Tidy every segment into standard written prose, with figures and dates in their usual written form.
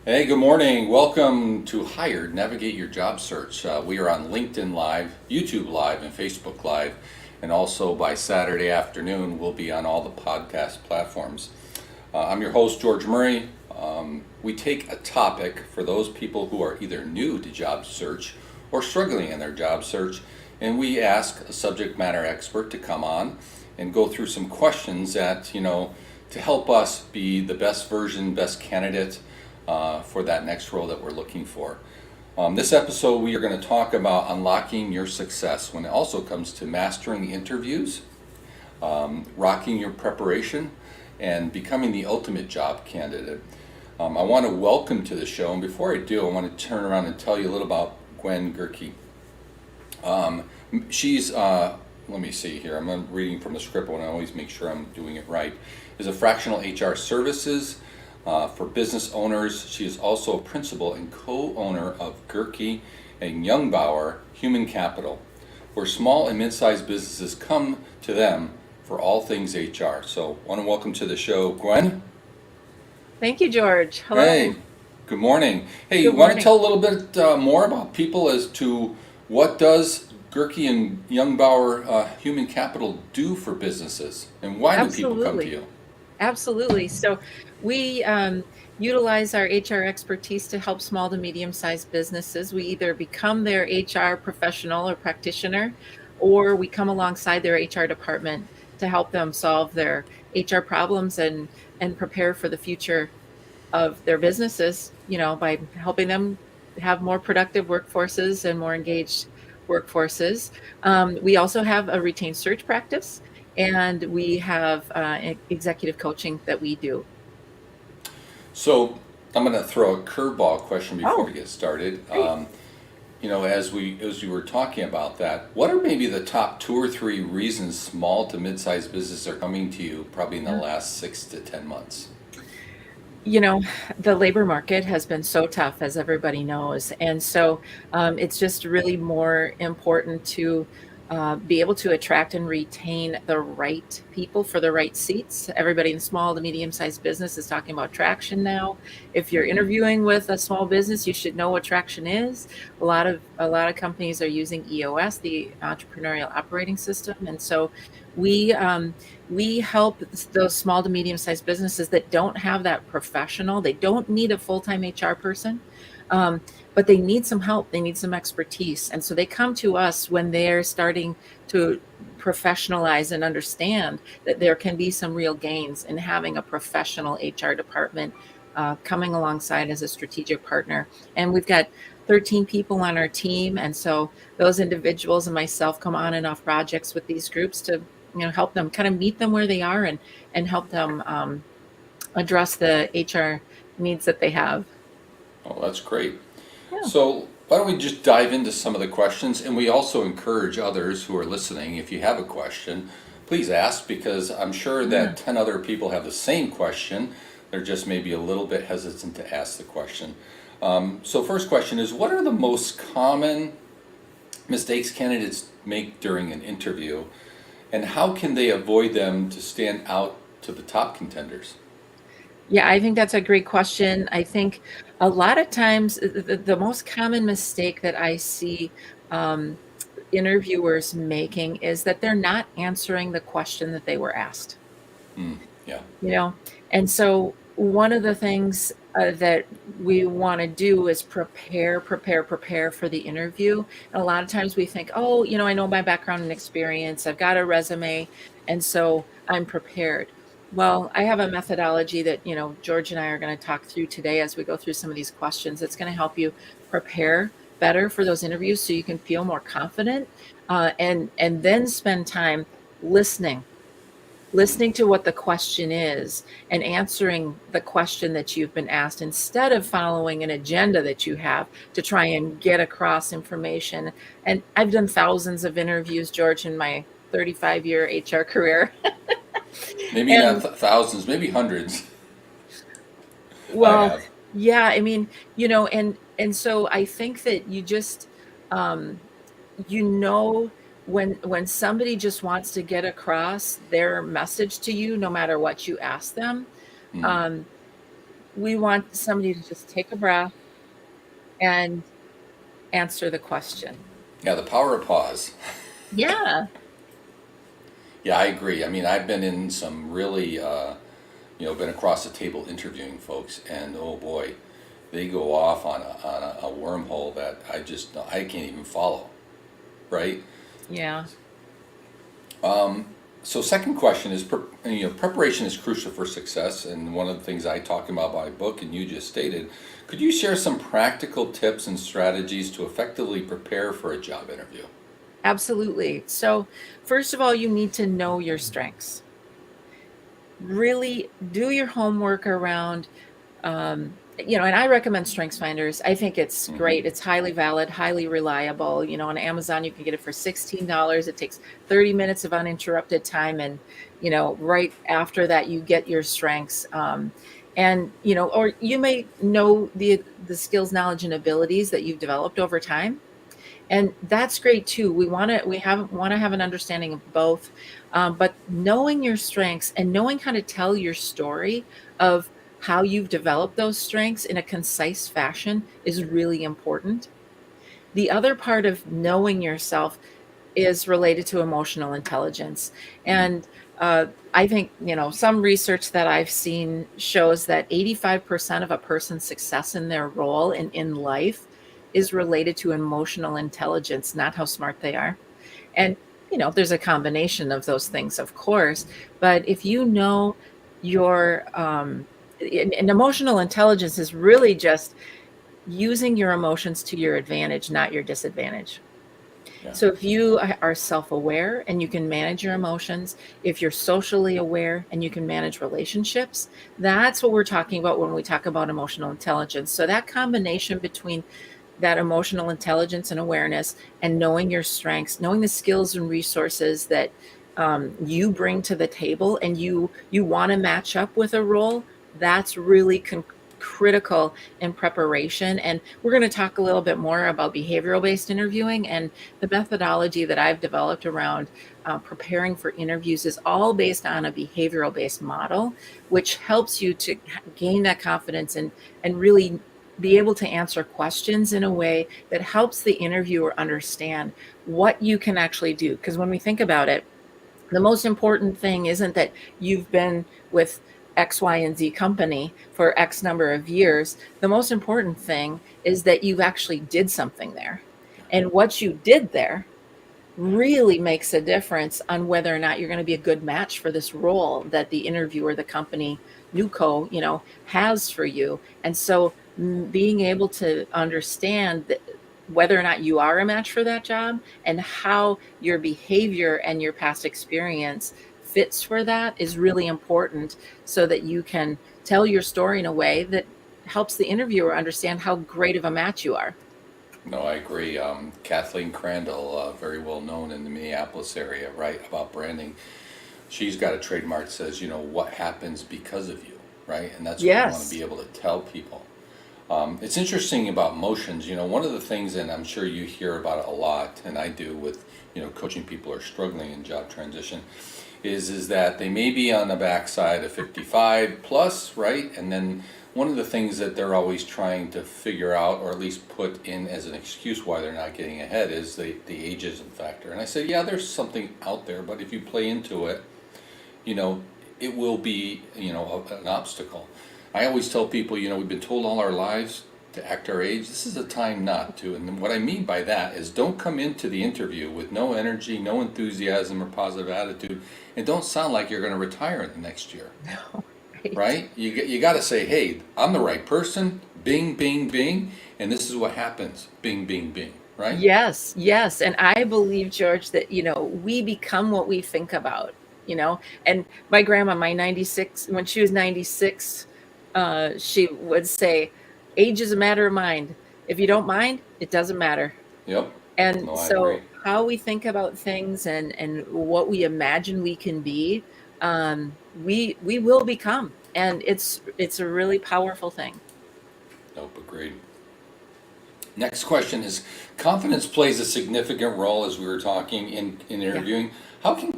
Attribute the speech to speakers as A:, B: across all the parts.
A: Hey, good morning. Welcome to Hired, Navigate Your Job Search. We are on LinkedIn Live, YouTube Live, and Facebook Live. And also by Saturday afternoon, we'll be on all the podcast platforms. I'm your host, George Murray. We take a topic for those people who are either new to job search or struggling in their job search, and we ask a subject matter expert to come on and go through some questions that, to help us be the best version, best candidate for that next role that we're looking for. This episode, we are going to talk about unlocking your success when it also comes to mastering interviews, rocking your preparation, and becoming the ultimate job candidate. I want to welcome to the show, and before I do, I want to turn around and tell you a little about Gwen Gierke. She's, let me see here, I'm reading from the script, I want to always make sure I'm doing it right, is a fractional HR services for business owners. She is also a principal and co-owner of Gierke and Jungbauer Human Capital, where small and mid-sized businesses come to them for all things HR. So I want to welcome to the show, Gwen.
B: Thank you, George.
A: Hey,
B: Hello.
A: good morning. Hey, you
B: Good
A: want to
B: morning.
A: tell a little bit more about people as to what does Gierke and Jungbauer Human Capital do for businesses, and why do people come to
B: Absolutely.
A: you?
B: Absolutely. So we utilize our HR expertise to help small to medium-sized businesses. We either become their HR professional or practitioner, or we come alongside their HR department to help them solve their HR problems and prepare for the future of their businesses, by helping them have more productive workforces and more engaged workforces. We also have a retained search practice, and we have executive coaching that we do.
A: So I'm going to throw a curveball question before
B: Oh,
A: we get started.
B: great.
A: As you were talking about that, what are maybe the top two or three reasons small to mid-sized businesses are coming to you probably in the
B: Yeah.
A: last 6 to 10 months?
B: You know, the labor market has been so tough, as everybody knows. And so it's just really more important to be able to attract and retain the right people for the right seats. Everybody in small to medium sized business is talking about traction now. If you're
A: Mm-hmm.
B: interviewing with a small business, you should know what traction is. A lot of companies are using EOS, the entrepreneurial operating system. And so we we help those small to medium sized businesses that don't have that professional. They don't need a full time HR person, um, but they need some help. They need some expertise. And so they come to us when they're starting to professionalize and understand that there can be some real gains in having a professional HR department coming alongside as a strategic partner. And we've got 13 people on our team. And so those individuals and myself come on and off projects with these groups to help them kind of meet them where they are and help them address the HR needs that they have.
A: Oh, that's great.
B: Yeah.
A: So why don't we just dive into some of the questions? And we also encourage others who are listening, if you have a question, please ask, because I'm sure
B: Yeah.
A: that 10 other people have the same question. They're just maybe a little bit hesitant to ask the question. So first question is, what are the most common mistakes candidates make during an interview, and how can they avoid them to stand out to the top contenders?
B: Yeah, I think that's a great question. I think a lot of times the most common mistake that I see um, interviewers making is that they're not answering the question that they were asked.
A: Mm, yeah.
B: you know and so one of the things that we want to do is prepare for the interview. And a lot of times we think, oh, I know my background and experience, I've got a resume, and so I'm prepared. Well, I have a methodology that George and I are going to talk through today as we go through some of these questions. It's going to help you prepare better for those interviews so you can feel more confident, and then spend time listening listening to what the question is and answering the question that you've been asked instead of following an agenda that you have to try and get across information. And I've done thousands of interviews, George, in my 35-year HR career.
A: Maybe not
B: And
A: thousands, maybe hundreds. I
B: well,
A: have.
B: yeah, I mean, and so I think that you just um you know when somebody just wants to get across their message to you no matter what you ask them.
A: Mm,
B: um we want somebody to just take a breath and answer the question.
A: Yeah, the power of pause.
B: Yeah.
A: Yeah, I agree. I mean, I've been in some really, been across the table interviewing folks, and oh boy, they go off on a wormhole that I can't even follow, right?
B: Yeah.
A: So second question is, preparation is crucial for success, and one of the things I talk about in my book, and you just stated, could you share some practical tips and strategies to effectively prepare for a job interview?
B: Absolutely. So, first of all, you need to know your strengths. Really do your homework around, and I recommend Strengths Finders. I think it's
A: Hmm.
B: great. It's highly valid, highly reliable. On Amazon, you can get it for $16. It takes 30 minutes of uninterrupted time. And, right after that, you get your strengths. Or you may know the skills, knowledge, and abilities that you've developed over time, and that's great too. We want to have an understanding of both, but knowing your strengths and knowing how to tell your story of how you've developed those strengths in a concise fashion is really important. The other part of knowing yourself is related to emotional intelligence. And I think, some research that I've seen shows that 85% of a person's success in their role and in life is related to emotional intelligence, not how smart they are. And, there's a combination of those things, of course. But if you know your, and emotional intelligence is really just using your emotions to your advantage, not your disadvantage.
A: Yeah.
B: So if you are self-aware and you can manage your emotions, if you're socially aware and you can manage relationships, that's what we're talking about when we talk about emotional intelligence. So that combination between that emotional intelligence and awareness and knowing your strengths, knowing the skills and resources that you bring to the table and you want to match up with a role, that's really critical in preparation. And we're going to talk a little bit more about behavioral based interviewing, and the methodology that I've developed around preparing for interviews is all based on a behavioral based model, which helps you to gain that confidence and really be able to answer questions in a way that helps the interviewer understand what you can actually do. Because when we think about it, the most important thing isn't that you've been with X, Y, and Z company for X number of years. The most important thing is that you actually did something there. And what you did there really makes a difference on whether or not you're going to be a good match for this role that the interviewer, the company, Nuco, has for you. And so being able to understand that whether or not you are a match for that job and how your behavior and your past experience fits for that is really important, so that you can tell your story in a way that helps the interviewer understand how great of a match you are.
A: No, I agree. Kathleen Crandall, very well known in the Minneapolis area, right, about branding. She's got a trademark that says, what happens because of you, right? And that's what we want to
B: Yes.
A: be able to tell people. It's interesting about emotions. One of the things, and I'm sure you hear about it a lot, and I do with, coaching people who are struggling in job transition, is that they may be on the backside of 55 plus, right? And then one of the things that they're always trying to figure out, or at least put in as an excuse why they're not getting ahead, is the ageism factor. And I say, yeah, there's something out there, but if you play into it, you know, it will be, an obstacle. I always tell people, we've been told all our lives to act our age. This is a time not to. And what I mean by that is, don't come into the interview with no energy, no enthusiasm or positive attitude, and don't sound like you're going to retire in the next year,
B: No, right.
A: right? You got to say, hey, I'm the right person, bing, bing, bing, and this is what happens, bing, bing, bing, right?
B: Yes, yes. And I believe, George, that, we become what we think about, and my grandma, my 96, when she was 96, she would say, age is a matter of mind. If you don't mind, it doesn't matter.
A: Yep.
B: And
A: No, I agree.
B: so how we think about things and what we imagine we can be, we will become. And it's a really powerful thing.
A: Nope, agreed. Next question is, confidence plays a significant role, as we were talking in
B: Yeah.
A: interviewing. How can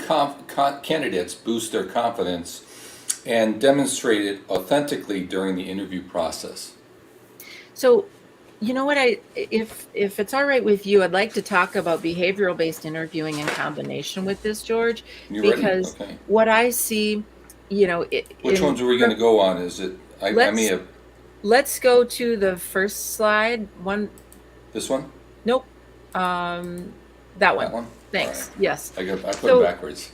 A: candidates boost their confidence and demonstrate it authentically during the interview process.
B: So, you know what, if it's all right with you, I'd like to talk about behavioral based interviewing in combination with this, George,
A: You ready?
B: because
A: Okay.
B: what I see, you know,
A: Which ones are we going to go on? Is it, I may
B: let's
A: have,
B: let's go to the first slide. One,
A: this one?
B: nope, that
A: That
B: one.
A: one? All right.
B: Thanks. Yes.
A: I put them
B: So
A: backwards.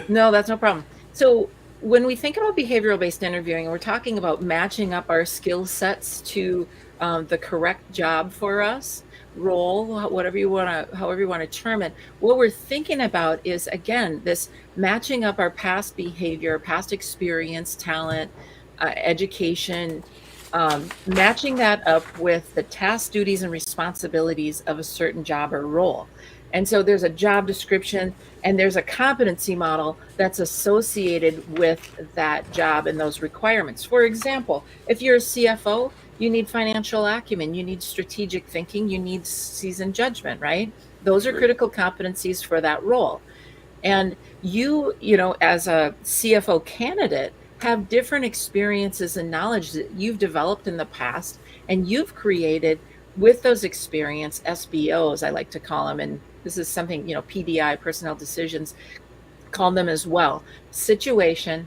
B: no, that's no problem. So when we think about behavioral based interviewing, we're talking about matching up our skill sets to the correct job for us, role, whatever you want to, however you want to term it. What we're thinking about is, again, this matching up our past behavior, past experience, talent, education, matching that up with the tasks, duties, and responsibilities of a certain job or role. And so there's a job description and there's a competency model that's associated with that job and those requirements. For example, if you're a CFO, you need financial acumen, you need strategic thinking, you need seasoned judgment, right? Those are
A: Great.
B: critical competencies for that role. And you know, as a CFO candidate, have different experiences and knowledge that you've developed in the past and you've created with those experience SBOs, I like to call them. And this is something, you know, PDI, personnel decisions, call them as well. Situation,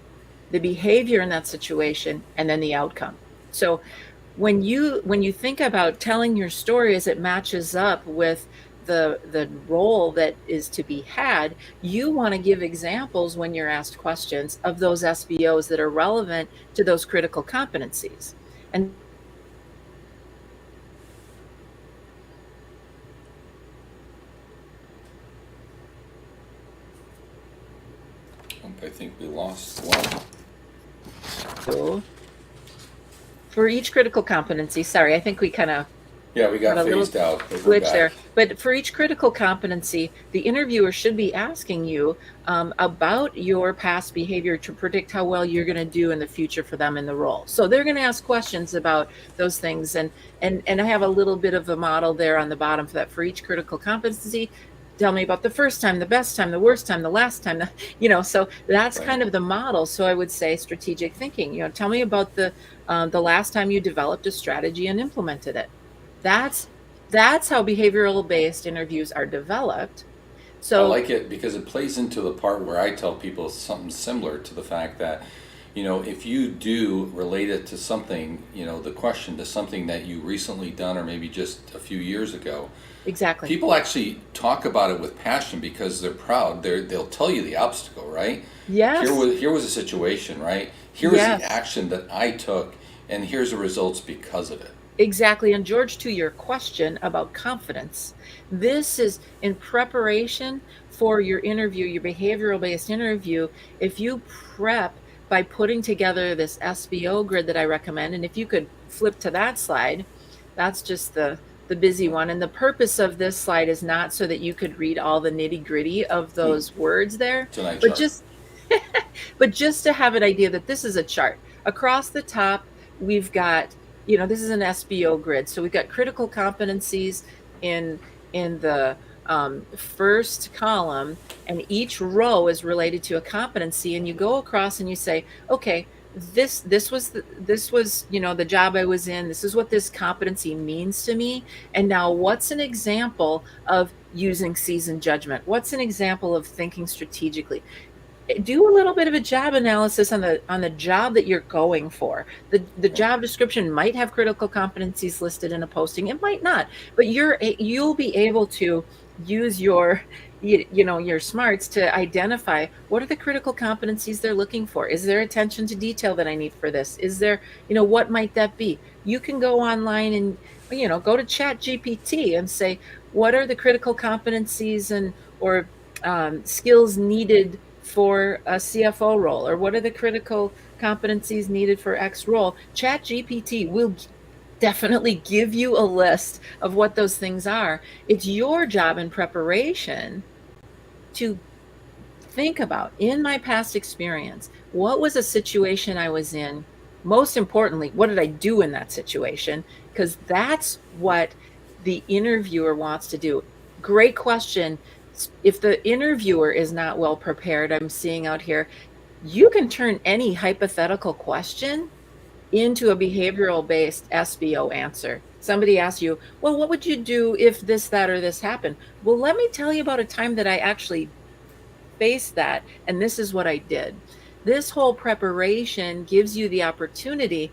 B: the behavior in that situation, and then the outcome. So when you think about telling your story as it matches up with the role that is to be had, you want to give examples when you're asked questions of those SBOs that are relevant to those critical competencies. And
A: I think we lost one.
B: so for each critical competency, sorry, I think we kind of
A: Yeah, we got
B: a little
A: phased out. But we're
B: glitch
A: back.
B: there. But for each critical competency, the interviewer should be asking you about your past behavior to predict how well you're going to do in the future for them in the role. So they're going to ask questions about those things. And I have a little bit of a model there on the bottom for that. For each critical competency, tell me about the first time, the best time, the worst time, the last time, you know, so that's
A: Right.
B: kind of the model. So I would say strategic thinking, you know, tell me about the last time you developed a strategy and implemented it. That's how behavioral based interviews are developed.
A: I
B: So
A: like it because it plays into the part where I tell people something similar to the fact that, you know, if you do relate it to something, you know, the question to something that you recently done or maybe just a few years ago,
B: exactly.
A: people actually talk about it with passion because they're proud. They'll tell you the obstacle, right?
B: Yes.
A: Here was a situation, right? Here was
B: Yes.
A: the action that I took, and here's the results because of it.
B: Exactly. And George, to your question about confidence, this is in preparation for your interview, your behavioral based interview. If you prep by putting together this SBO grid that I recommend, and if you could flip to that slide, that's just the busy one. And the purpose of this slide is not so that you could read all the nitty gritty of those words there,
A: It's a nice
B: but
A: chart.
B: just but just to have an idea that this is a chart. Across the top, we've got, you know, this is an SBO grid. So we've got critical competencies in the first column, and each row is related to a competency. And you go across and you say, okay, this was, you know, the job I was in. This is what this competency means to me. And now, what's an example of using seasoned judgment? What's an example of thinking strategically? Do a little bit of a job analysis on the job that you're going for. The job description might have critical competencies listed in a posting. It might not, but you'll be able to use your your smarts to identify what are the critical competencies they're looking for. Is there attention to detail that I need for this? Is there, what might that be? You can go online and go to Chat GPT and say, what are the critical competencies and or skills needed for a CFO role, or what are the critical competencies needed for X role? Chat GPT will definitely give you a list of what those things are. It's your job in preparation to think about, in my past experience, what was a situation I was in? Most importantly, what did I do in that situation? Because that's what the interviewer wants to do. Great question. If the interviewer is not well prepared, I'm seeing out here, you can turn any hypothetical question into a behavioral based SBO answer. Somebody asks you, well, what would you do if this, that, or this happened? Well, let me tell you about a time that I actually faced that, and this is what I did. This whole preparation gives you the opportunity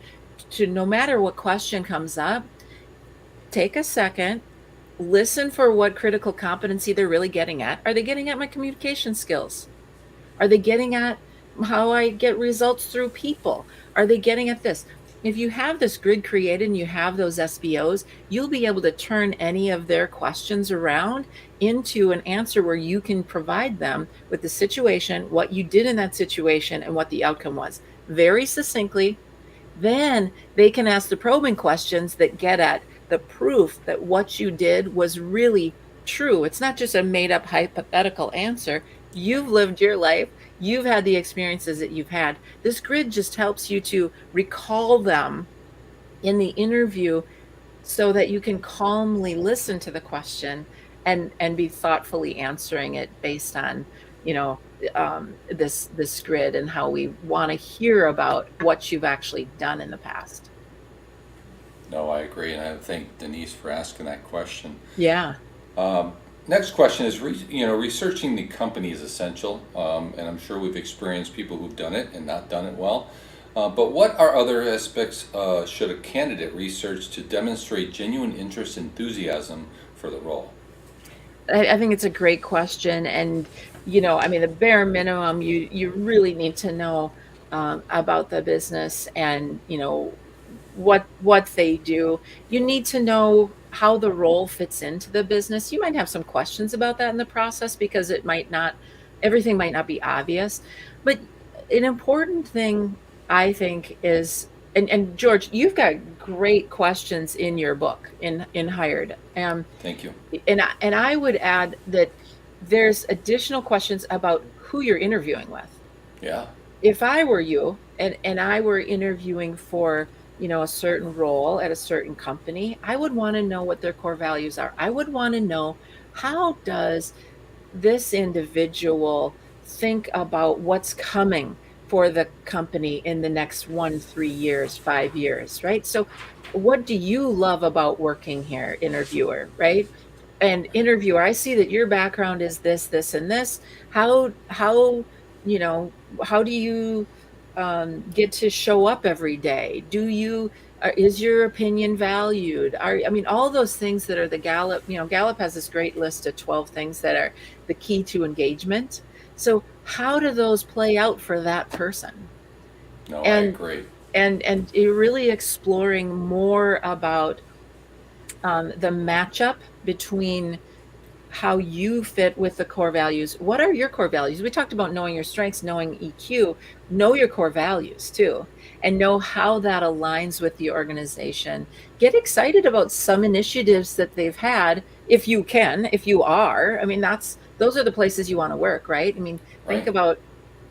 B: to, no matter what question comes up, take a second, listen for what critical competency they're really getting at. Are they getting at my communication skills? Are they getting at how I get results through people? Are they getting at this? If you have this grid created and you have those SBOs, you'll be able to turn any of their questions around into an answer where you can provide them with the situation, what you did in that situation, and what the outcome was very succinctly. Then they can ask the probing questions that get at the proof that what you did was really true. It's not just a made up hypothetical answer. You've lived your life, you've had the experiences that you've had. This grid just helps you to recall them in the interview so that you can calmly listen to the question and be thoughtfully answering it based on, you know, this grid and how we want to hear about what you've actually done in the past.
A: No, I agree, and I thank Denise for asking that question.
B: Yeah.
A: Next question is, researching the company is essential, and I'm sure we've experienced people who've done it and not done it well. But what are other aspects should a candidate research to demonstrate genuine interest and enthusiasm for the role?
B: I think it's a great question. And, I mean, the bare minimum, you really need to know about the business and, what they do. You need to know how the role fits into the business. You might have some questions about that in the process because everything might not be obvious. But an important thing, I think, is, and George, you've got great questions in your book in Hired.
A: Thank you.
B: And I would add that there's additional questions about who you're interviewing with.
A: Yeah.
B: If I were you and I were interviewing for, a certain role at a certain company, I would want to know what their core values are. I would want to know, how does this individual think about what's coming for the company in the next 1, 3 years, 5 years, right? So what do you love about working here, interviewer, right? And interviewer, I see that your background is this, this, and this. How, you know, how do you get to show up every day? Is your opinion valued? I mean, all those things that are the Gallup, Gallup has this great list of 12 things that are the key to engagement. So how do those play out for that person?
A: No, I
B: And
A: agree.
B: and you're really exploring more about the matchup between how you fit with the core values. What are your core values? We talked about knowing your strengths, knowing EQ, know your core values too, and know how that aligns with the organization. Get excited about some initiatives that they've had, if you can, if you are. I mean, those are the places you want to work, right? I mean, think
A: Right.
B: about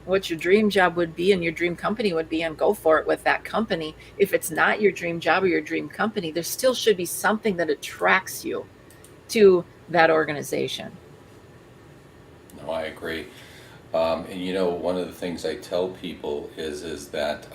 B: what your dream job would be and your dream company would be, and go for it with that company. If it's not your dream job or your dream company, there still should be something that attracts you to that organization.
A: No, I agree. And one of the things I tell people is that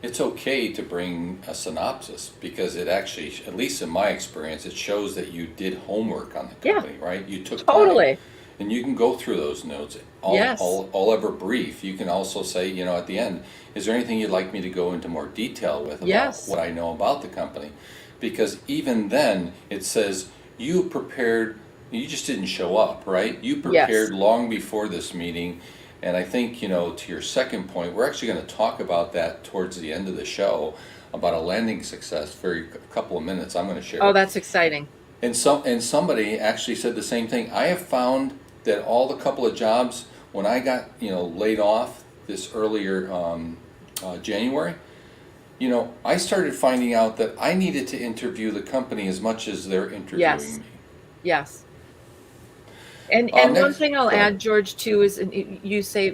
A: it's okay to bring a synopsis, because it actually, at least in my experience, it shows that you did homework on the
B: Yeah,
A: company, right? You took time,
B: totally.
A: and you can go through those notes,
B: Yes.
A: all ever brief. You can also say, at the end, is there anything you'd like me to go into more detail with about
B: Yes.
A: what I know about the company? Because even then, it says you prepared. You just didn't show up, right? You
B: Yes.
A: prepared long before this meeting. And I think, to your second point, we're actually going to talk about that towards the end of the show, about a landing success for a couple of minutes. I'm going to
B: Oh,
A: share.
B: that's exciting.
A: And somebody actually said the same thing. I have found that all the couple of jobs, when I got, laid off this earlier January, I started finding out that I needed to interview the company as much as they're interviewing
B: Yes.
A: me.
B: Yes. And one
A: Next,
B: thing I'll
A: go ahead.
B: add, George, too, is, you say,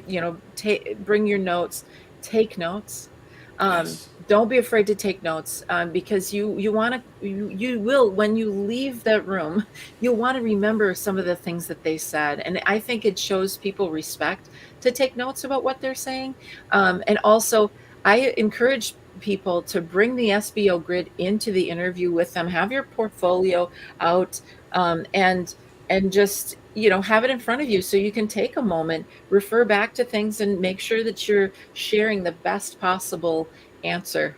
B: bring your notes, take notes. Um,
A: Yes.
B: Don't be afraid to take notes, because you want to, you will, when you leave that room, you'll want to remember some of the things that they said, and I think it shows people respect to take notes about what they're saying. And also, I encourage people to bring the SBO grid into the interview with them. Have your portfolio out, and just, have it in front of you so you can take a moment, refer back to things, and make sure that you're sharing the best possible answer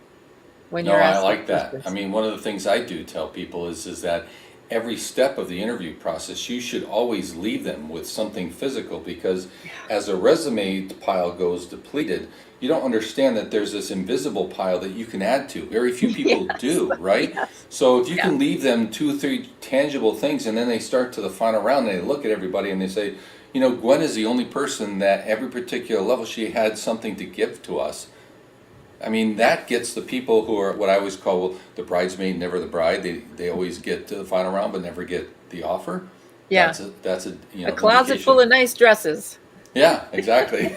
B: when
A: No,
B: you're
A: I
B: asked those
A: like that. I
B: questions.
A: mean, one of the things I do tell people is that every step of the interview process, you should always leave them with something physical, because
B: Yeah.
A: as a resume pile goes depleted, you don't understand that there's this invisible pile that you can add to. Very few people
B: Yes.
A: do, right?
B: Yes.
A: So if you
B: Yeah.
A: can leave them two, three tangible things, and then they start to the final round, and they look at everybody and they say, Gwen is the only person that every particular level she had something to give to us. I mean, that gets the people who are what I always call the bridesmaid, never the bride. They always get to the final round but never get the offer.
B: Yeah.
A: That's a
B: A closet full
A: indication.
B: of nice dresses.
A: Yeah, exactly.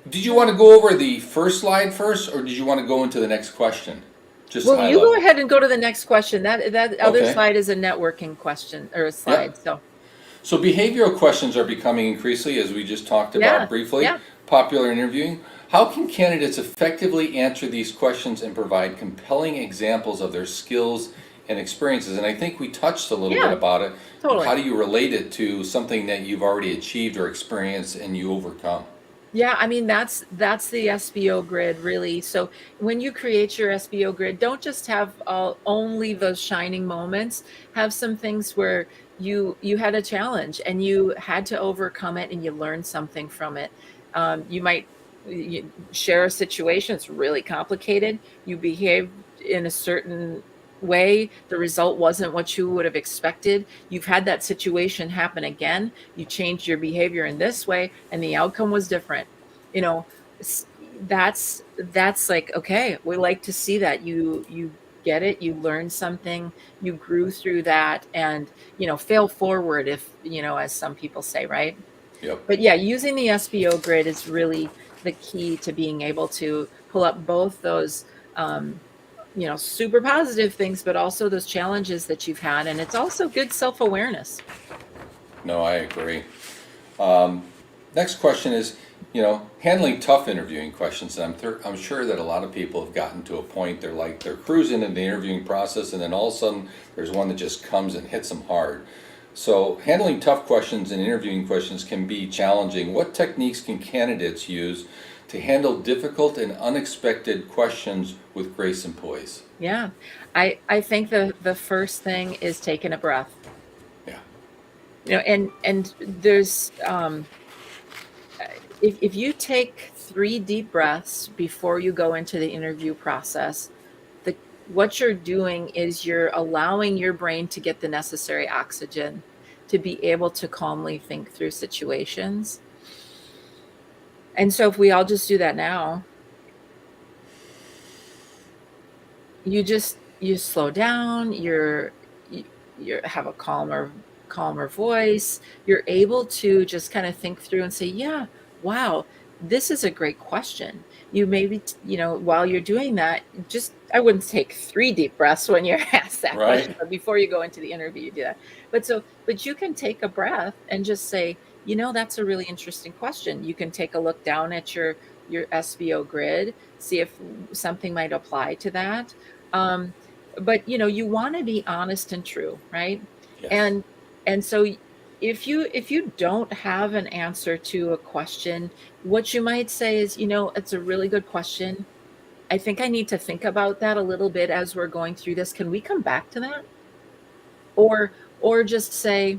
A: Did you want to go over the first slide first, or did you want to go into the next question? Just
B: Well,
A: high
B: you go
A: level.
B: ahead and go to the next question. That other
A: Okay.
B: slide is a networking question or a
A: Yep.
B: slide. So,
A: So behavioral questions are becoming increasingly, as we just talked
B: yeah.
A: about briefly,
B: Yeah.
A: popular in interviewing. How can candidates effectively answer these questions and provide compelling examples of their skills and experiences? And I think we touched a little bit
B: Yeah.
A: about it.
B: Totally.
A: How do you relate it to something that you've already achieved or experienced and you overcome?
B: Yeah, I mean, that's the SBO grid, really. So when you create your SBO grid, don't just have only those shining moments. Have some things where you had a challenge and you had to overcome it and you learned something from it. You might share a situation that's really complicated. You behaved in a certain way. The result wasn't what you would have expected. You've had that situation happen again. You changed your behavior in this way and the outcome was different. you know s- that's like, okay, we like to see that you get it, you learned something, you grew through that, and fail forward, if as some people say, right?
A: Yep.
B: But yeah, using the SBO grid is really the key to being able to pull up both those super positive things, but also those challenges that you've had, and it's also good self-awareness.
A: No, I agree. Next question is, handling tough interviewing questions. And I'm sure that a lot of people have gotten to a point they're cruising in the interviewing process, and then all of a sudden there's one that just comes and hits them hard. So handling tough questions and interviewing questions can be challenging. What techniques can candidates use to handle difficult and unexpected questions with grace and poise?
B: Yeah, I think the first thing is taking a breath.
A: Yeah.
B: And there's if you take 3 deep breaths before you go into the interview process, what you're doing is you're allowing your brain to get the necessary oxygen to be able to calmly think through situations. And so if we all just do that now, you slow down, you have a calmer voice, you're able to just kind of think through and say, yeah, wow, this is a great question. You maybe, while you're doing that, just, I wouldn't take 3 deep breaths when you're asked that question,
A: Right?
B: but before you go into the interview, you do that. But you can take a breath and just say, that's a really interesting question. You can take a look down at your SBO grid, see if something might apply to that. um, but you want to be honest and true, right?
A: Yes.
B: And so if you don't have an answer to a question, what you might say is, it's a really good question. I think I need to think about that a little bit as we're going through this. Can we come back to that? Or just say,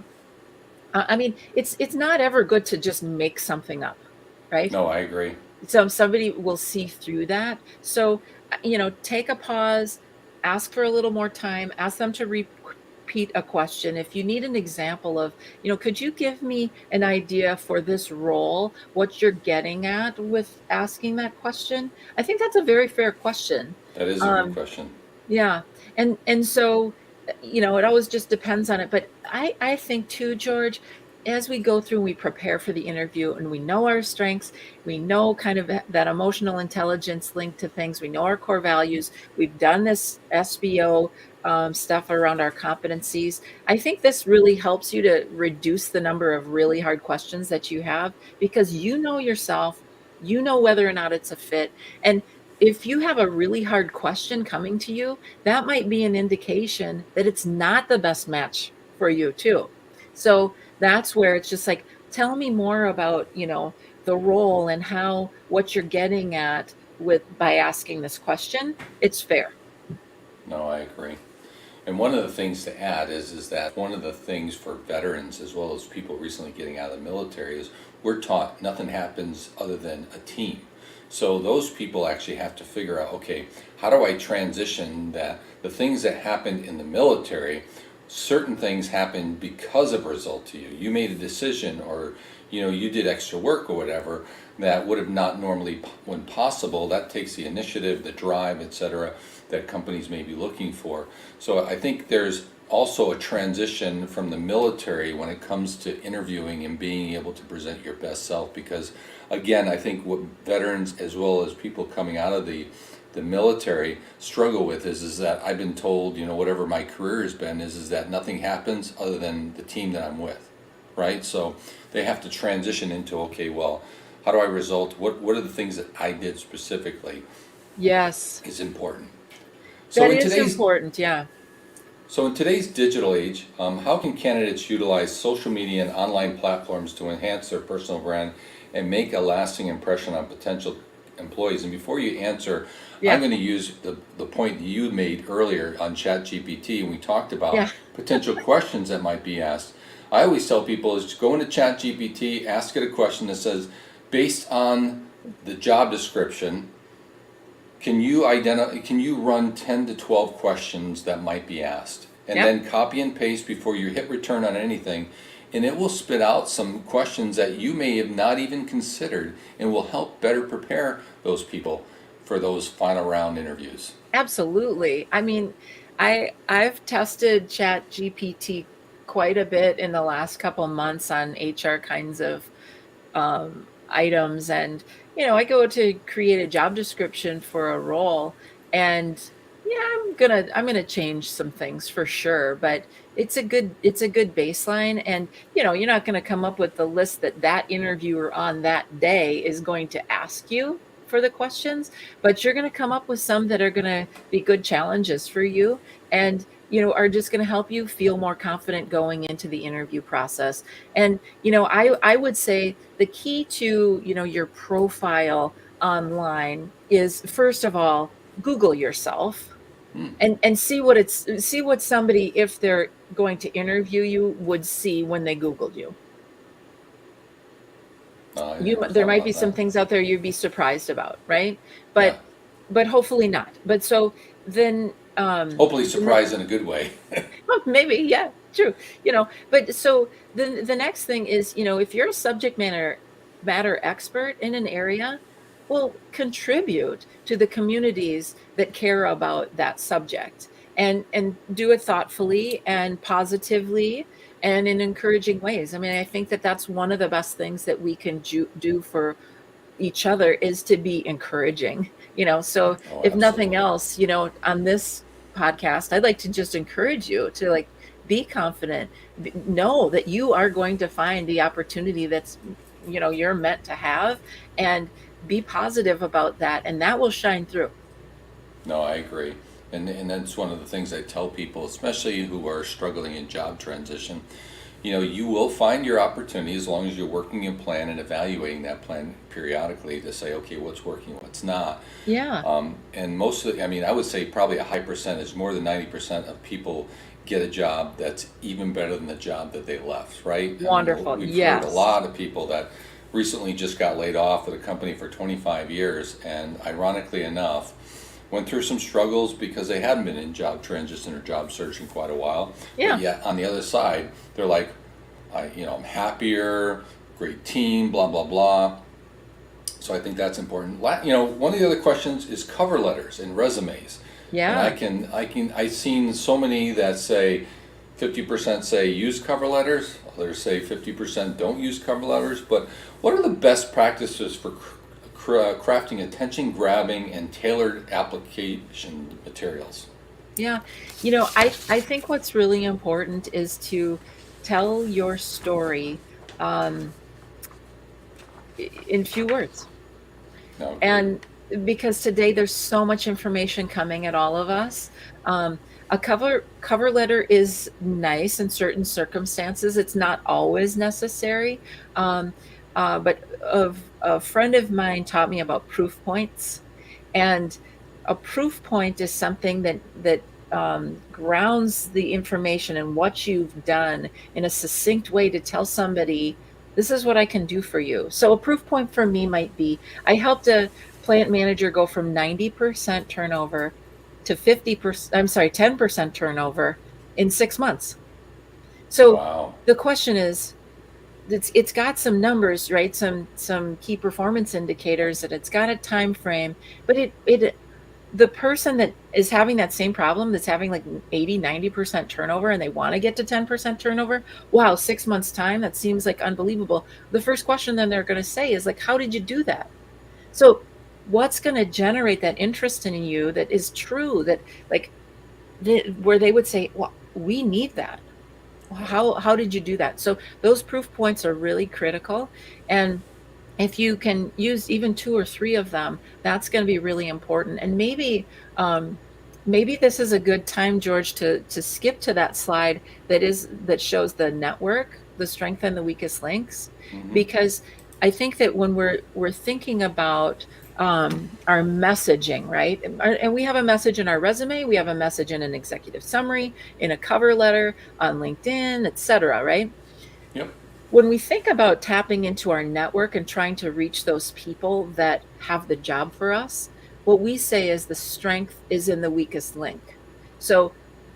B: I mean, it's not ever good to just make something up, right?
A: No, I agree.
B: So somebody will see through that. So, take a pause, ask for a little more time, ask them to repeat a question. If you need an example of, could you give me an idea for this role, what you're getting at with asking that question? I think that's a very fair question.
A: That is a good
B: Um,
A: question.
B: yeah. And so, it always just depends on it. But I think too, George, as we go through, we prepare for the interview and we know our strengths, we know kind of that emotional intelligence linked to things, we know our core values, we've done this SBO stuff around our competencies. I think this really helps you to reduce the number of really hard questions that you have because you know yourself, you know whether or not it's a fit. And if you have a really hard question coming to you, that might be an indication that it's not the best match for you, too. So that's where it's just like, tell me more about, the role and how what you're getting at with by asking this question. It's fair.
A: No, I agree. And one of the things to add is that one of the things for veterans as well as people recently getting out of the military is we're taught nothing happens other than a team. So those people actually have to figure out, okay, how do I transition that the things that happened in the military, certain things happened because of a result to you. You made a decision or you did extra work or whatever that would have not normally when possible. That takes the initiative, the drive, etc., that companies may be looking for. So I think there's also a transition from the military when it comes to interviewing and being able to present your best self because again, I think what veterans as well as people coming out of the military struggle with is that I've been told, whatever my career has been is that nothing happens other than the team that I'm with, right? So they have to transition into, okay, well, how do I result? What are the things that I did specifically
B: Yes,
A: is important.
B: that
A: So in
B: is
A: today's
B: important. Yeah.
A: so in today's digital age, how can candidates utilize social media and online platforms to enhance their personal brand and make a lasting impression on potential employees? And before you answer, I'm
B: Yeah.
A: going to use the point that you made earlier on ChatGPT, and we talked about
B: Yeah.
A: potential questions that might be asked. I always tell people is go into ChatGPT, ask it a question that says, based on the job description, can you run 10 to 12 questions that might be asked? And
B: Yeah.
A: then copy and paste before you hit return on anything, and it will spit out some questions that you may have not even considered and will help better prepare those people for those final round interviews.
B: Absolutely. I mean, I've tested Chat GPT quite a bit in the last couple months on HR kinds of items. And, I go to create a job description for a role and yeah, I'm gonna change some things for sure, but it's a good baseline. And, you're not gonna come up with the list that interviewer on that day is going to ask you for the questions, but you're gonna come up with some that are gonna be good challenges for you and are just going to help you feel more confident going into the interview process. And I would say the key to your profile online is first of all Google yourself
A: Hmm.
B: and see what somebody, if they're going to interview you, would see when they Googled you.
A: No, I
B: You
A: never
B: There
A: thought
B: might be
A: about
B: some
A: that.
B: things out there you'd be surprised about, right?
A: Yeah.
B: but but hopefully not. But so then
A: Hopefully
B: the
A: surprised in a good way.
B: Oh, maybe, yeah, true. But so the next thing is, if you're a subject matter expert in an area, well, contribute to the communities that care about that subject and do it thoughtfully and positively and in encouraging ways. I mean, I think that that's one of the best things that we can do for each other is to be encouraging. So
A: Oh,
B: if nothing
A: absolutely.
B: else, on this podcast, I'd like to just encourage you to like be confident, know that you are going to find the opportunity that's you're meant to have, and be positive about that, and that will shine through.
A: No, I agree. And that's one of the things I tell people, especially who are struggling in job transition. You will find your opportunity as long as you're working a plan and evaluating that plan periodically to say, okay, what's working, what's not.
B: Yeah.
A: And I would say probably a high percentage, more than 90% of people get a job that's even better than the job that they left, right? I mean,
B: Wonderful.
A: we've heard a
B: Yes.
A: lot of people that recently just got laid off at a company for 25 years and ironically enough, went through some struggles because they hadn't been in job transition or job search in quite a while. But
B: Yeah.
A: yet on the other side, they're like, I'm happier, great team, blah blah blah. So I think that's important. One of the other questions is cover letters and resumes. And
B: Yeah.
A: I've seen so many that say 50% say use cover letters, Others say 50% don't use cover letters. But what are the best practices for crafting attention-grabbing and tailored application materials?
B: Yeah. I think what's really important is to tell your story um, in few words.
A: No, agree.
B: And because today there's so much information coming at all of us, um, a cover letter is nice in certain circumstances. It's not always necessary. Um, but a friend of mine taught me about proof points, and a proof point is something that grounds the information and what you've done in a succinct way to tell somebody, this is what I can do for you. So a proof point for me might be, I helped a plant manager go from 90% turnover to 50%, I'm sorry, 10% turnover in 6 months. So
A: Wow.
B: the question is, it's got some numbers, right? Some key performance indicators, that it's got a time frame, but it the person that is having that same problem, that's having like 80-90% turnover, and they want to get to 10% turnover, wow, 6 months time, that seems like unbelievable. The first question then they're going to say is like, how did you do that? So what's going to generate that interest in you that is true, that like where they would say, well, we need that. How did you do that? So those proof points are really critical. And if you can use even 2 or 3 of them, that's going to be really important. And um, maybe this is a good time, George, to skip to that slide that shows the network, the strength and the weakest links,
A: Hmm.
B: because I think that when we're thinking about our messaging, right? And we have a message in our resume, we have a message in an executive summary, in a cover letter, on LinkedIn, etc., right?
A: Yep.
B: When we think about tapping into our network and trying to reach those people that have the job for us, what we say is the strength is in the weakest link. So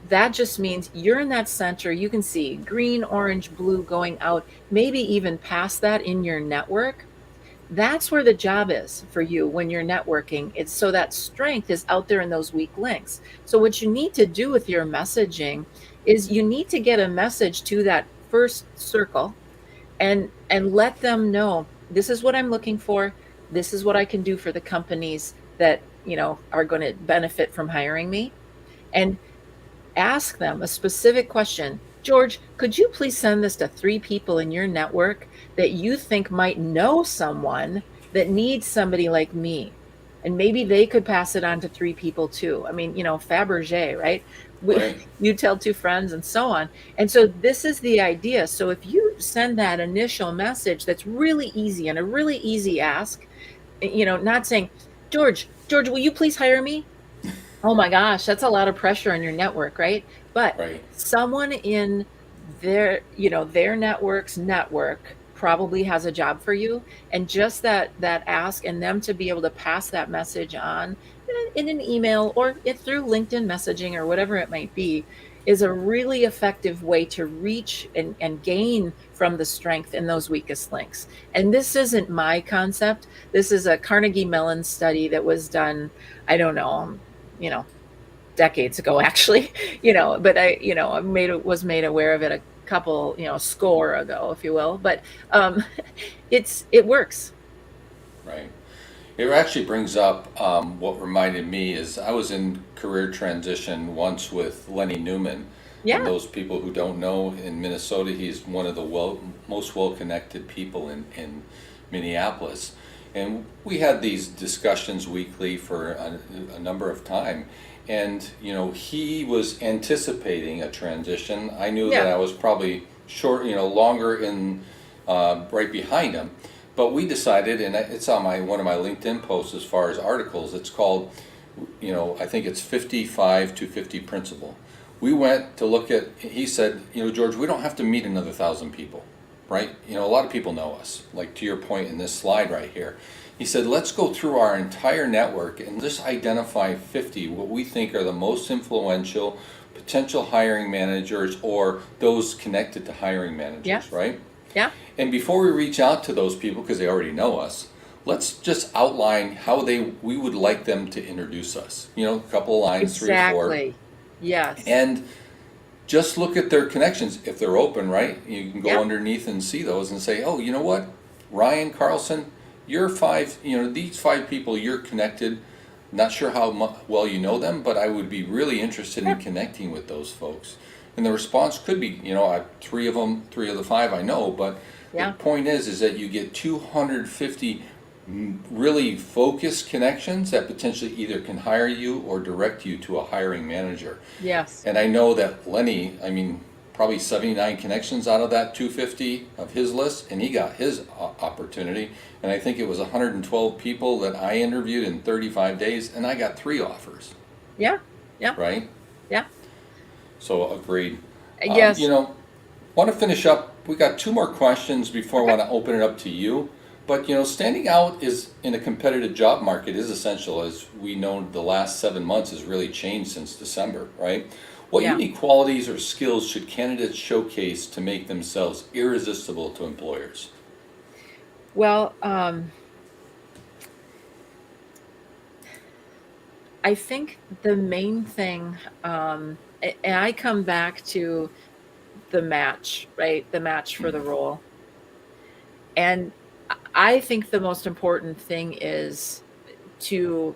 B: that just means you're in that center. You can see green, orange, blue going out, maybe even past that in your network. That's where the job is for you when you're networking. It's so that strength is out there in those weak links. So what you need to do with your messaging is you need to get a message to that first circle, and let them know, this is what I'm looking for, this is what I can do for the companies that are going to benefit from hiring me. And ask them a specific question. George, could you please send this to 3 people in your network that you think might know someone that needs somebody like me? And maybe they could pass it on to 3 people too. I mean, Fabergé, right?
A: Right.
B: You tell 2 friends and so on. And so this is the idea. So if you send that initial message that's really easy and a really easy ask, not saying, George, will you please hire me? Oh my gosh, that's a lot of pressure on your network, right? But
A: Right.
B: someone in their network's network probably has a job for you. And just that ask, and them to be able to pass that message on in an email or through LinkedIn messaging or whatever it might be, is a really effective way to reach and gain from the strength in those weakest links. And this isn't my concept. This is a Carnegie Mellon study that was done, I don't know, you know, decades ago, actually, but was made aware of it a couple, score ago, if you will. But it works.
A: Right. It actually brings up what reminded me is I was in career transition once with Lenny Newman, and
B: Yeah.
A: those people who don't know, in Minnesota, he's one of the most well-connected people in Minneapolis, and we had these discussions weekly for a number of time, and he was anticipating a transition. I knew that
B: Yeah.
A: I was probably short, longer in right behind him. But we decided, and it's on one of my LinkedIn posts as far as articles. It's called, I think it's 55 to 50 principle. We went to look at. He said, George, we don't have to meet another 1,000 people, right? A lot of people know us. Like to your point in this slide right here, he said, let's go through our entire network and just identify 50 what we think are the most influential potential hiring managers or those connected to hiring
B: Yeah.
A: managers, right?
B: Yeah.
A: And before we reach out to those people, because they already know us, let's just outline how we would like them to introduce us. A couple of lines, 3 or 4.
B: Exactly. Yes.
A: And just look at their connections if they're open, right? You can go
B: Yeah.
A: underneath and see those and say, oh, you know what, Ryan Carlson, you're five, these five people you're connected. Not sure how well you know them, but I would be really interested in
B: Sure.
A: connecting with those folks. And the response could be, three of them, three of the five I know, but the
B: Yeah.
A: point is that you get 250 really focused connections that potentially either can hire you or direct you to a hiring manager.
B: Yes.
A: And I know that Lenny, probably 79 connections out of that 250 of his list, and he got his opportunity. And I think it was 112 people that I interviewed in 35 days, and I got 3 offers,
B: Yeah. Yeah.
A: right?
B: Yeah.
A: So agreed.
B: Yes.
A: Want to finish up. We got 2 more questions before I
B: Okay.
A: want to open it up to you. But standing out is in a competitive job market is essential, as we know the last 7 months has really changed since December, right? What
B: Yeah.
A: unique qualities or skills should candidates showcase to make themselves irresistible to employers?
B: Well, I think the main thing, and I come back to the match, right? The match for the
A: Mhm.
B: role. And I think the most important thing is to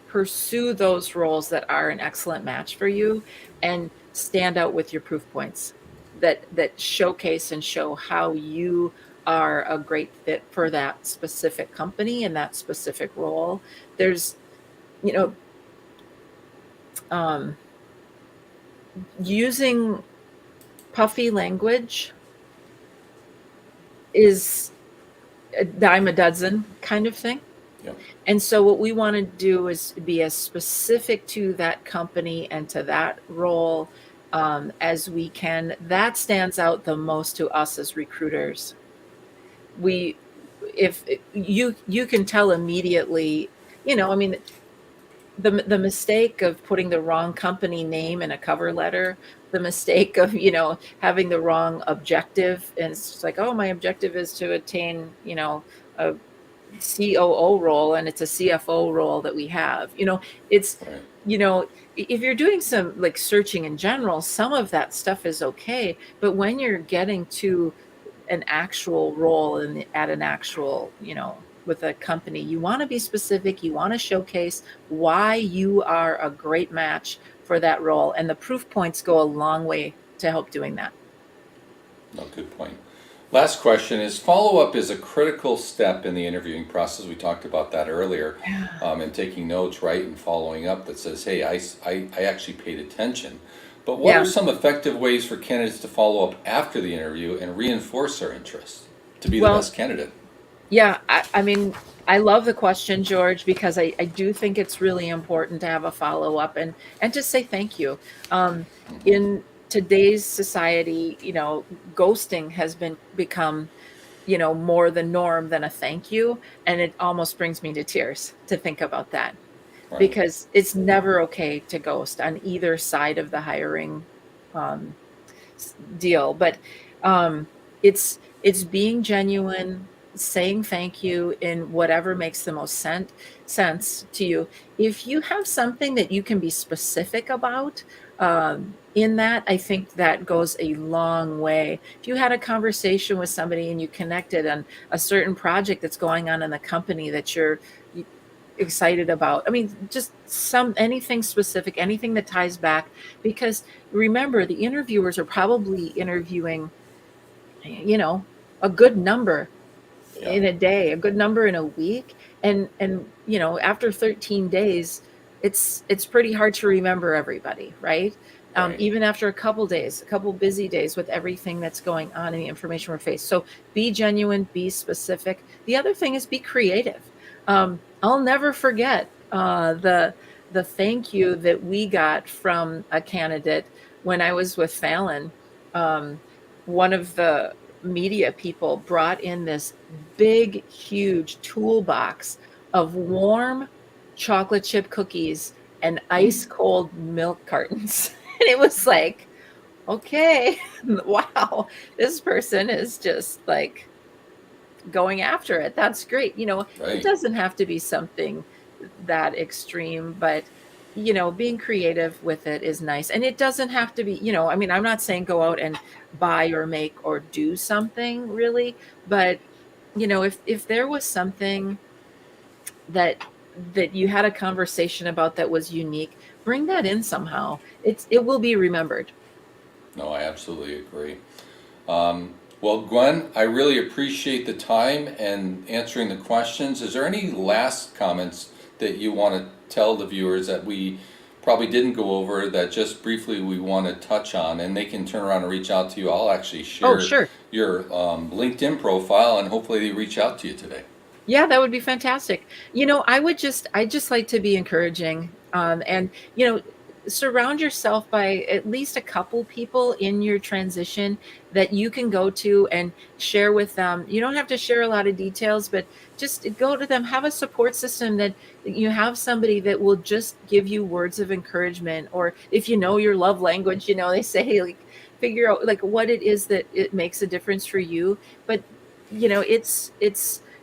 B: pursue those roles that are an excellent match for you and stand out with your proof points that showcase and show how you are a great fit for that specific company and that specific role. There's, you know, um, using puffy language is a dime a dozen kind of thing.
A: Yep.
B: And so what we want to do is be as specific to that company and to that role as we can. That stands out the most to us as recruiters. We, if you can tell immediately, I mean, the mistake of putting the wrong company name in a cover letter, the mistake of having the wrong objective, and it's just like, oh, my objective is to attain a COO role, and it's a CFO role that we have. It's
A: Right.
B: if you're doing some like searching in general, some of that stuff is okay, but when you're getting to an actual role and at an actual, with a company, you want to be specific, you want to showcase why you are a great match for that role, and the proof points go a long way to help doing that.
A: No, good point. Last question is, follow-up is a critical step in the interviewing process. We talked about that earlier,
B: Yeah.
A: and taking notes, right, and following up that says, hey, I actually paid attention. But what are
B: Yeah.
A: some effective ways for candidates to follow up after the interview and reinforce their interest to be the
B: Well,
A: best candidate?
B: yeah, I mean, I love the question, George, because I do think it's really important to have a follow up and to say thank you. In today's society, ghosting has become, more the norm than a thank you, and it almost brings me to tears to think about that,
A: Right.
B: because it's never okay to ghost on either side of the hiring um, deal. But it's being genuine, saying thank you in whatever makes the most sense to you. If you have something that you can be specific about, in that, I think that goes a long way. If you had a conversation with somebody and you connected on a certain project that's going on in the company that you're excited about, I mean, just anything specific, anything that ties back, because remember, the interviewers are probably interviewing, you know, a good number
A: Yeah.
B: in a day, a good number in a week. And after 13 days, it's pretty hard to remember everybody, right?
A: Right.
B: Even after a couple days, a couple busy days with everything that's going on and the information we're faced. So be genuine, be specific. The other thing is be creative. I'll never forget the thank you that we got from a candidate when I was with Fallon. One of the media people brought in this big, huge toolbox of warm chocolate chip cookies and ice cold milk cartons. And it was like, okay, wow, this person is just like going after it. That's great. It
A: Right.
B: doesn't have to be something that extreme, but being creative with it is nice. And it doesn't have to be, I mean, I'm not saying go out and buy or make or do something really, but if there was something that you had a conversation about that was unique, bring that in somehow. It will be remembered.
A: No, I absolutely agree. Well, Gwen, I really appreciate the time and answering the questions. Is there any last comments that you want to tell the viewers that we probably didn't go over that just briefly we want to touch on, and they can turn around and reach out to you? I'll actually
B: Oh,
A: share
B: sure.
A: your LinkedIn profile, and hopefully they reach out to you today.
B: Yeah, that would be fantastic. I just like to be encouraging, and surround yourself by at least a couple people in your transition that you can go to and share with them. You don't have to share a lot of details, but just go to them. Have a support system that you have somebody that will just give you words of encouragement, or if you know your love language, they say like figure out like what it is that it makes a difference for you. But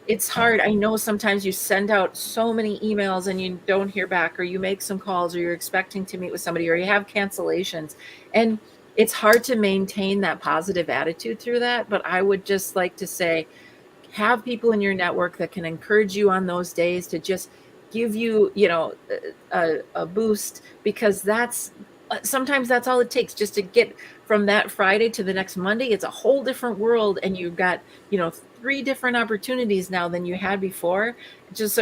B: it's hard. I know sometimes you send out so many emails and you don't hear back, or you make some calls, or you're expecting to meet with somebody, or you have cancellations. And it's hard to maintain that positive attitude through that. But I would just like to say, have people in your network that can encourage you on those days to just give you, a boost, because sometimes that's all it takes just to get from that Friday to the next Monday. It's a whole different world, and you've got, 3 different opportunities now than you had before. Just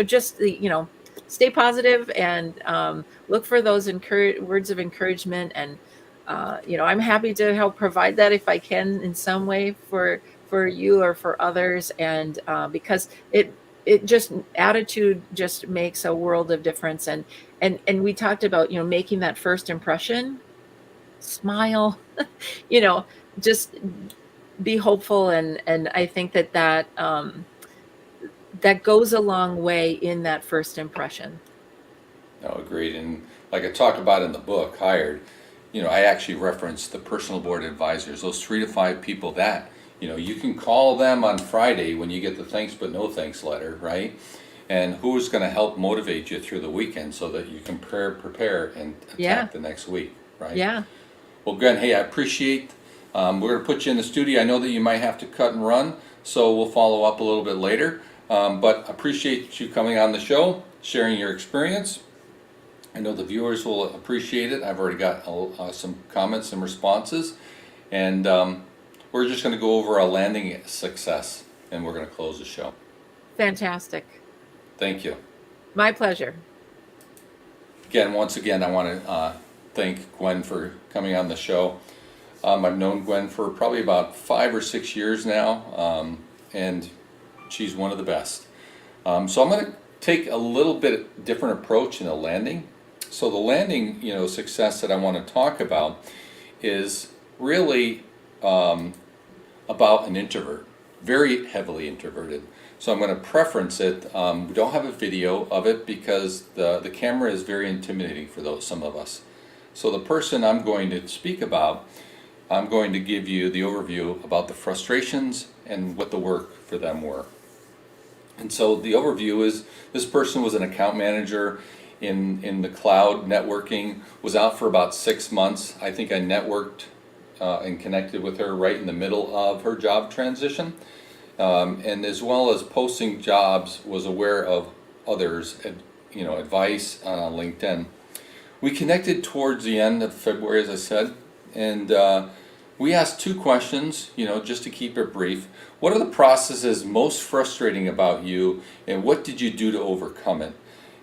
B: stay positive and look for those words of encouragement. And I'm happy to help provide that if I can in some way for you or for others. And because it just attitude just makes a world of difference. And we talked about making that first impression. Smile, you know just be hopeful. And I think that goes a long way in that first impression.
A: No, agreed. And like I talked about in the book, Hired, I actually referenced the personal board advisors, those 3 to 5 people that, you can call them on Friday when you get the thanks but no thanks letter, right? And who's going to help motivate you through the weekend so that you can prepare and
B: Yeah.
A: attack the next week, right?
B: Yeah.
A: Well, Gwen, hey, I appreciate, we're going to put you in the studio. I know that you might have to cut and run, so we'll follow up a little bit later. But appreciate you coming on the show, sharing your experience. I know the viewers will appreciate it. I've already got some comments and responses. And we're just going to go over a landing success, and we're going to close the show.
B: Fantastic.
A: Thank you.
B: My pleasure.
A: Once again, I want to thank Gwen for coming on the show. I've known Gwen for probably about 5 or 6 years now, and she's one of the best. So I'm going to take a little bit different approach in the landing. So the landing, success that I want to talk about is really about an introvert, very heavily introverted. So I'm going to preference it. We don't have a video of it because the camera is very intimidating for some of us. So the person I'm going to speak about, I'm going to give you the overview about the frustrations and what the work for them were. And so the overview is this person was an account manager in the cloud networking, was out for about 6 months. I think I networked and connected with her right in the middle of her job transition. And as well as posting jobs, was aware of others, advice on LinkedIn. We connected towards the end of February, as I said, and we asked 2 questions, just to keep it brief. What are the processes most frustrating about you, and what did you do to overcome it?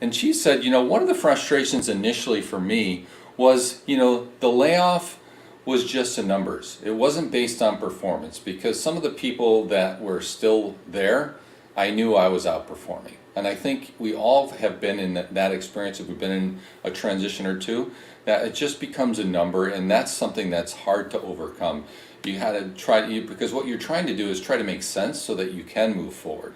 A: And she said, one of the frustrations initially for me was, the layoff was just the numbers. It wasn't based on performance, because some of the people that were still there, I knew I was outperforming. And I think we all have been in that experience if we've been in a transition or two, that it just becomes a number, and that's something that's hard to overcome. You had to try, because what you're trying to do is try to make sense so that you can move forward.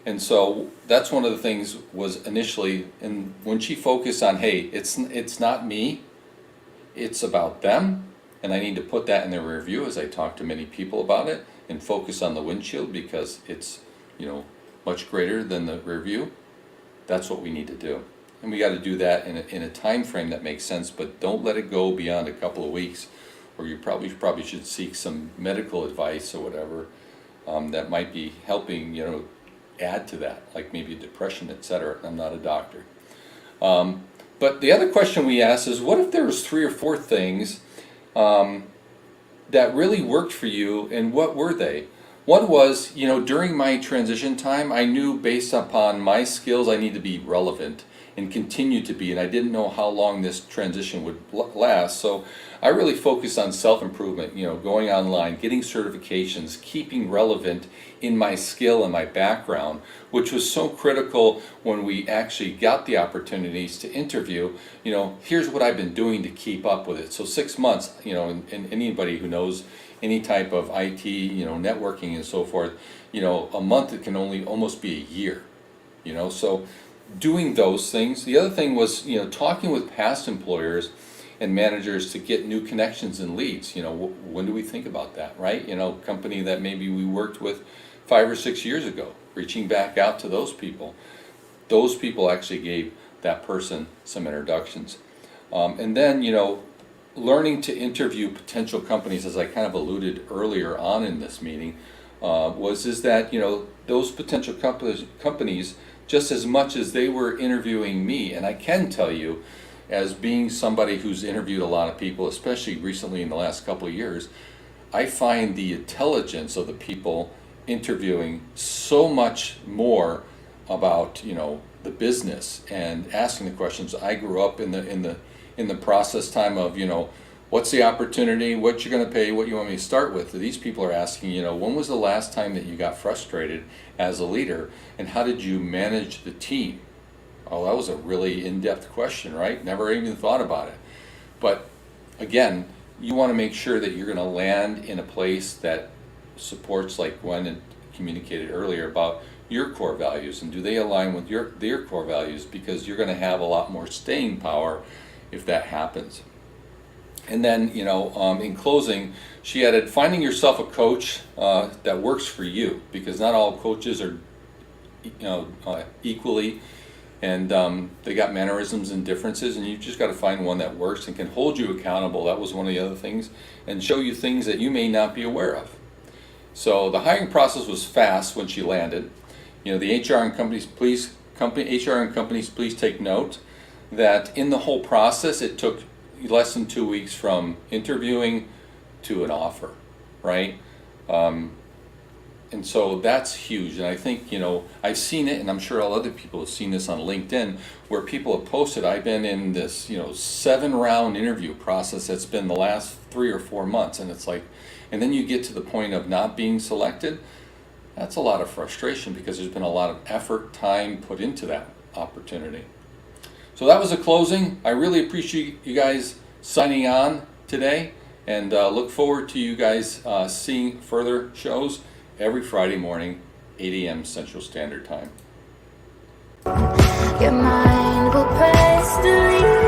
A: And so that's one of the things was initially, and when she focused on, hey, it's not me, it's about them, and I need to put that in their review as I talk to many people about it, and focus on the windshield because it's, much greater than the review. That's what we need to do. And we got to do that in a time frame that makes sense, but don't let it go beyond a couple of weeks, or you probably should seek some medical advice or whatever that might be helping, add to that, like maybe depression, etc. I'm not a doctor. But the other question we asked is, what if there was 3 or 4 things that really worked for you, and what were they? One was, during my transition time, I knew based upon my skills I need to be relevant and continue to be, and I didn't know how long this transition would last, so I really focused on self-improvement, going online, getting certifications, keeping relevant in my skill and my background, which was so critical when we actually got the opportunities to interview. Here's what I've been doing to keep up with it. So 6 months, and anybody who knows any type of IT, networking and so forth, a month, it can only almost be a year, so doing those things. The other thing was, talking with past employers and managers to get new connections and leads. When do we think about that, right? Company that maybe we worked with 5 or 6 years ago, reaching back out to those people. Those people actually gave that person some introductions. And then, learning to interview potential companies, as I kind of alluded earlier on in this meeting, is that, those potential companies, just as much as they were interviewing me, and I can tell you, as being somebody who's interviewed a lot of people, especially recently in the last couple of years, I find the intelligence of the people interviewing so much more about, the business and asking the questions. I grew up in the process time of, what's the opportunity, what you're going to pay, what you want me to start with. These people are asking, when was the last time that you got frustrated as a leader, and how did you manage the team? Oh, that was a really in-depth question, right? Never even thought about it. But again, you want to make sure that you're going to land in a place that supports, like Gwen had communicated earlier, about your core values, and do they align with their core values, because you're going to have a lot more staying power if that happens. And then, in closing, she added, finding yourself a coach that works for you, because not all coaches are, equally, and they got mannerisms and differences, and you just got to find one that works and can hold you accountable. That was one of the other things, and show you things that you may not be aware of. So the hiring process was fast when she landed. The HR and companies, please take note that in the whole process, it took less than 2 weeks from interviewing to an offer, right? And so that's huge. And I think, I've seen it, and I'm sure all other people have seen this on LinkedIn, where people have posted, I've been in this, 7-round interview process that's been the last 3 or 4 months. And it's like, and then you get to the point of not being selected. That's a lot of frustration, because there's been a lot of effort, time put into that opportunity. So that was a closing. I really appreciate you guys signing on today, and look forward to you guys seeing further shows every Friday morning, 8 a.m. Central Standard Time.
C: Your mind will press delete.